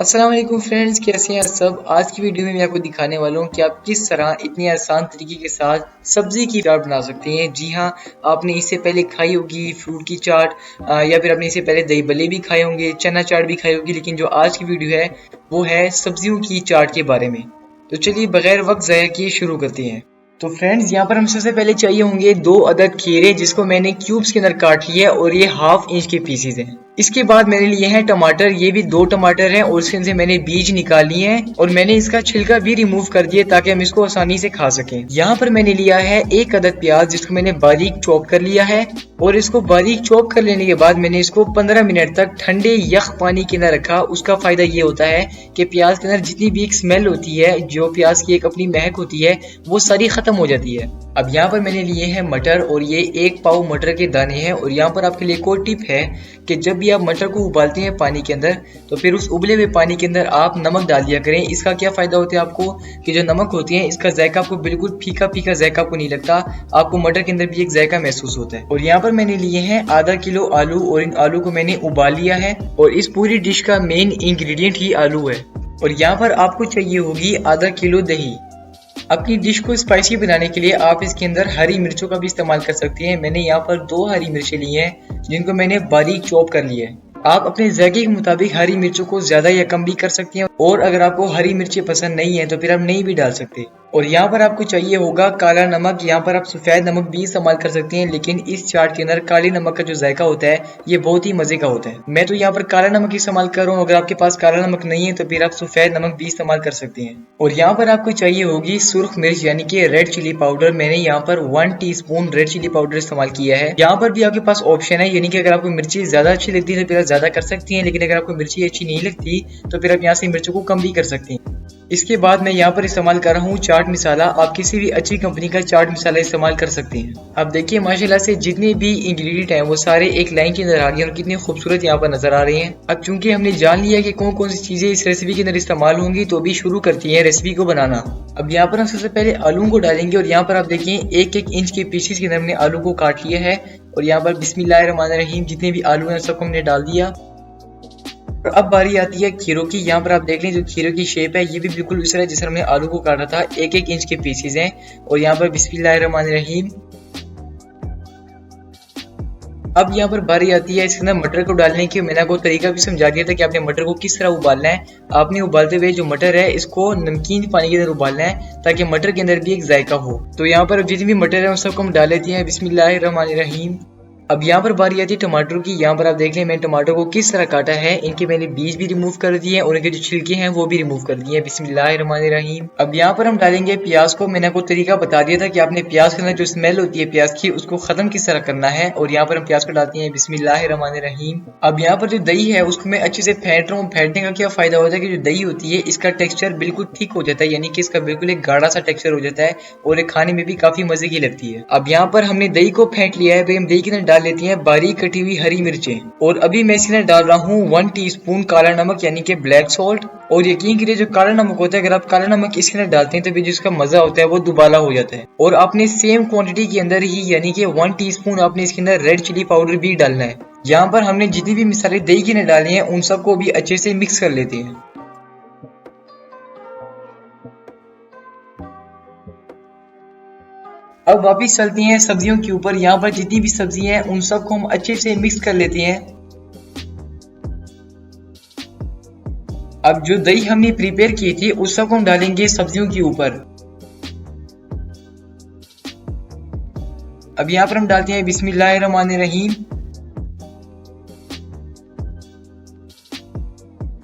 अस्सलाम वालेकुम फ्रेंड्स, कैसे हैं सब। आज की वीडियो में मैं आपको दिखाने वाला हूँ कि आप किस तरह इतनी आसान तरीके के साथ सब्जी की चाट बना सकते हैं। जी हाँ, आपने इससे पहले खाई होगी फ्रूट की चाट या फिर आपने इससे पहले दही भल्ले भी खाए होंगे, चना चाट भी खाई होगी, लेकिन जो आज की वीडियो है वो है सब्जियों की चाट के बारे में। तो चलिए बगैर वक्त ज़ाया किए शुरू करते हैं। तो फ्रेंड्स, यहाँ पर हम सबसे पहले चाहिए होंगे 2 अदद खीरे, जिसको मैंने क्यूब्स के अंदर काट लिया है और ये हाफ इंच के पीसेज हैं। इसके बाद मैंने लिए हैं टमाटर, ये भी 2 टमाटर हैं और इसके से मैंने बीज निकाल लिए हैं और मैंने इसका छिलका भी रिमूव कर दिया ताकि हम इसको आसानी से खा सकें। यहाँ पर मैंने लिया है 1 अदद प्याज, जिसको मैंने बारीक चॉप कर लिया है और इसको बारीक चॉप कर लेने के बाद मैंने इसको 15 मिनट तक ठंडे यख पानी के अंदर रखा। उसका फायदा ये होता है कि प्याज के अंदर जितनी भी एक स्मेल होती है, जो प्याज की एक अपनी महक होती है, वो सारी खत्म हो जाती है। अब यहाँ पर मैंने लिए हैं मटर और ये 1 पाव मटर के दाने हैं। और यहाँ पर आपके लिए एक और टिप है कि जब भी आप मटर को उबालते हैं पानी के अंदर, तो फिर उस उबले हुए पानी के अंदर आप नमक डाल दिया करें। इसका क्या फायदा होता है आपको कि जो नमक होती है इसका जायका आपको बिल्कुल फीका फीका जायका आपको नहीं लगता, आपको मटर के अंदर भी एक जायका महसूस होता है। और यहाँ पर मैंने लिए हैं आधा किलो आलू और इन आलू को मैंने उबाल लिया है और इस पूरी डिश का मेन इंग्रेडिएंट ही आलू है। और यहाँ पर आपको चाहिए होगी आधा किलो दही। अपनी डिश को स्पाइसी बनाने के लिए आप इसके अंदर हरी मिर्चों का भी इस्तेमाल कर सकते हैं। मैंने यहाँ पर 2 हरी मिर्चें ली हैं जिनको मैंने बारीक चॉप कर लिया है। आप अपने जायके के मुताबिक हरी मिर्चों को ज्यादा या कम भी कर सकते हैं और अगर आपको हरी मिर्चें पसंद नहीं है तो फिर आप नहीं भी डाल सकते। और यहाँ पर आपको चाहिए होगा काला नमक। यहाँ पर आप सफेद नमक भी इस्तेमाल कर सकते हैं, लेकिन इस चाट के अंदर काले नमक का जो जायका होता है ये बहुत ही मजे का होता है। मैं तो यहाँ पर काला नमक इस्तेमाल कर रहा हूँ। अगर आपके पास काला नमक नहीं है तो फिर आप सफेद नमक भी इस्तेमाल कर सकते हैं। और यहाँ पर आपको चाहिए होगी सुर्ख मिर्च यानी कि रेड चिली पाउडर। मैंने यहाँ पर 1 टीस्पून रेड चिली पाउडर इस्तेमाल किया है। यहाँ पर भी आपके पास ऑप्शन है, यानी कि अगर आपको मिर्ची ज्यादा अच्छी लगती है तो फिर आप ज्यादा कर सकती हैं, लेकिन अगर आपको मिर्ची अच्छी नहीं लगती तो फिर आप यहाँ से मिर्चों को कम भी कर सकती हैं। इसके बाद मैं यहाँ पर इस्तेमाल कर रहा हूँ चाट मसाला। आप किसी भी अच्छी कंपनी का चाट मसाला इस्तेमाल कर सकते हैं। अब देखिए माशाल्लाह से जितने भी इंग्रेडिएंट हैं वो सारे एक लाइन के अंदर आ गए और कितने खूबसूरत यहाँ पर नजर आ रहे हैं। अब चूंकि हमने जान लिया कि कौन कौन सी चीजें इस रेसिपी के अंदर इस्तेमाल होंगी, तो अभी शुरू करती है रेसिपी को बनाना। अब यहाँ पर हम सबसे पहले आलू को डालेंगे और यहाँ पर आप देखिए 1-1 इंच के पीसेस के अंदर हमने आलू को काट लिया है। और यहाँ पर बिस्मिल्लाहिर्रहमानिर्रहीम जितने भी आलू हैं सबको हमने डाल दिया। और अब बारी आती है खीरों की। यहाँ पर आप देख लें जो खीरों की शेप है ये भी बिल्कुल उस तरह जिस तरह हमने आलू को काटा था, 1-1 इंच के पीसेज हैं। और यहाँ पर बिस्मिल्लाहिर्रहमानिर्रहीम। अब यहाँ पर बारी आती है इसके अंदर मटर को डालने की। मैंने आपको तरीका भी समझा दिया था कि आपने मटर को किस तरह उबालना है। आपने उबालते हुए जो मटर है इसको नमकीन पानी के अंदर उबालना है ताकि मटर के अंदर भी एक जायका हो। तो यहाँ पर जितनी भी मटर है उन सबको हम डाल लेते हैं बिस्मिल्लाहिर्रहमानिर्रहीम। अब यहाँ पर बारी आती है टमाटर की। यहाँ पर आप देख लें मैंने टमाटर को किस तरह काटा है। इनके मैंने बीज भी रिमूव कर दिए हैं और इनके जो छिलके हैं वो भी रिमूव कर दिए हैं बिस्मिल्लाहिर्रहमानिर्रहीम। अब यहाँ पर हम डालेंगे प्याज को। मैंने आपको तरीका बता दिया था कि आपने प्याज के अंदर जो स्मेल होती है प्याज की उसको खत्म किस तरह करना है। और यहाँ पर हम प्याज को डालते हैं बिस्मिल्लाहिर्रहमानिर्रहीम। अब यहाँ पर जो दही है उसको मैं अच्छे से फेंट रहा हूँ। फेंटने का क्या फायदा होता है कि जो दही होती है इसका टेक्सचर बिल्कुल ठीक हो जाता है, यानी कि इसका बिल्कुल एक गाढ़ा सा टेक्सचर हो जाता है और ये खाने में भी काफी मजे की लगती है। अब यहाँ पर हमने दही को फेंट लिया है। हम दही के अंदर डाल लेते हैं बारीक कटी हुई हरी मिर्चें। और अभी मैं इसके अंदर डाल रहा हूँ 1 टीस्पून काला नमक यानी कि ब्लैक सॉल्ट। और यकीन करिए जो काला नमक होता है, अगर आप काला नमक इसके अंदर डालते हैं तो फिर जिसका मजा होता है वो दुबाला हो जाता है। और आपने सेम क्वांटिटी के अंदर ही यानी कि 1 टीस्पून आपने इसके अंदर रेड चिली पाउडर भी डालना है। यहाँ पर हमने जितनी भी मसाले दही के अंदर डाले हैं उन सबको भी अच्छे से मिक्स कर लेते हैं। अब वापिस चलते हैं सब्जियों के ऊपर। यहाँ पर जितनी भी सब्जी हैं उन सबको हम अच्छे से मिक्स कर लेते हैं। अब जो दही हमने प्रिपेयर की थी उस सबको हम डालेंगे सब्जियों के ऊपर। अब यहाँ पर हम डालते हैं बिस्मिल्लाहिर्रहमानिर्रहीम।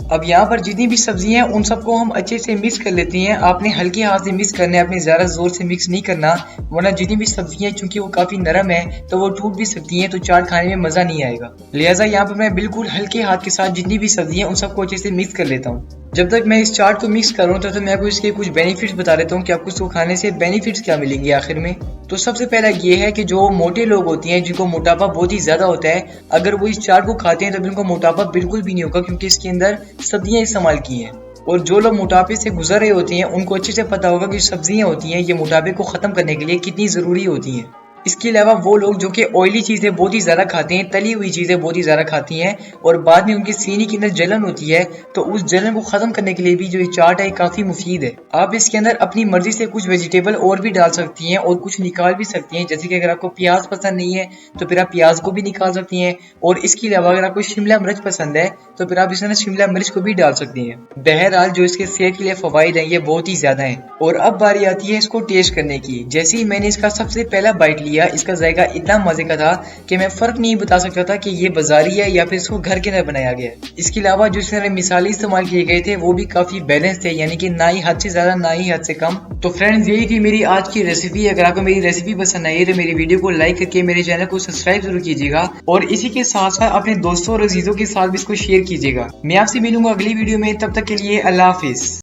अब यहाँ पर जितनी भी सब्जी हैं उन सबको हम अच्छे से मिक्स कर लेते हैं। आपने हल्के हाथ से मिक्स करना है, आपने ज्यादा जोर से मिक्स नहीं करना, वरना जितनी भी सब्जियां चूंकि वो काफी नरम है तो वो टूट भी सकती हैं, तो चाट खाने में मजा नहीं आएगा। लिहाजा यहाँ पर मैं बिल्कुल हल्के हाथ के साथ जितनी भी सब्जियां उन सबको अच्छे से मिक्स कर लेता हूँ। जब तक मैं इस चाट को मिक्स कर रहा हूँ तब तक मैं आपको इसके कुछ बेनिफिट्स बता देता हूँ कि आपको इसको खाने से बेनिफिट्स क्या मिलेंगे आखिर में। तो सबसे पहला ये है कि जो मोटे लोग होते हैं जिनको मोटापा बहुत ही ज्यादा होता है, अगर वो इस चाट को खाते हैं तो उनको मोटापा बिल्कुल भी नहीं होगा, क्योंकि इसके अंदर सब्जियां इस्तेमाल की हैं। और जो लोग मोटापे से गुजर रहे होते हैं उनको अच्छे से पता होगा कि सब्जियां होती हैं ये मोटापे को खत्म करने के लिए कितनी जरूरी होती हैं। इसके अलावा वो लोग जो कि ऑयली चीजें बहुत ही ज्यादा खाते हैं, तली हुई चीजें बहुत ही ज्यादा खाती हैं और बाद में उनकी सीने के अंदर जलन होती है, तो उस जलन को खत्म करने के लिए भी जो ये चाट है काफी मुफीद है। आप इसके अंदर अपनी मर्जी से कुछ वेजिटेबल और भी डाल सकती हैं और कुछ निकाल भी सकती हैं, जैसे कि अगर आपको प्याज पसंद नहीं है तो फिर आप प्याज को भी निकाल सकती हैं, और इसके अलावा अगर आपको शिमला मिर्च पसंद है तो फिर आप इसमें शिमला मिर्च को भी डाल सकती हैं। बहरहाल जो इसके सेहत के लिए फवाइद हैं ये बहुत ही ज्यादा हैं। और अब बारी आती है इसको टेस्ट करने की। जैसे ही मैंने इसका सबसे पहला बाइट लिया, इसका जायका इतना मजे का था कि मैं फर्क नहीं बता सकता था कि ये बाजारी है या फिर इसको घर के अंदर बनाया गया है। इसके अलावा जो इसमें मिसाले इस्तेमाल किए गए थे वो भी काफी बैलेंस थे, यानी कि ना ही हद से ज्यादा ना ही हद से कम। तो फ्रेंड्स यही थी मेरी आज की रेसिपी। अगर आपको मेरी रेसिपी पसंद आई है तो मेरी वीडियो को लाइक करके मेरे चैनल को सब्सक्राइब जरूर कीजिएगा और इसी के साथ साथ अपने दोस्तों और अजीजों के साथ भी इसको शेयर कीजिएगा। मैं आपसे मिलूंगा अगली वीडियो में, तब तक के लिए अल्लाह हाफिज।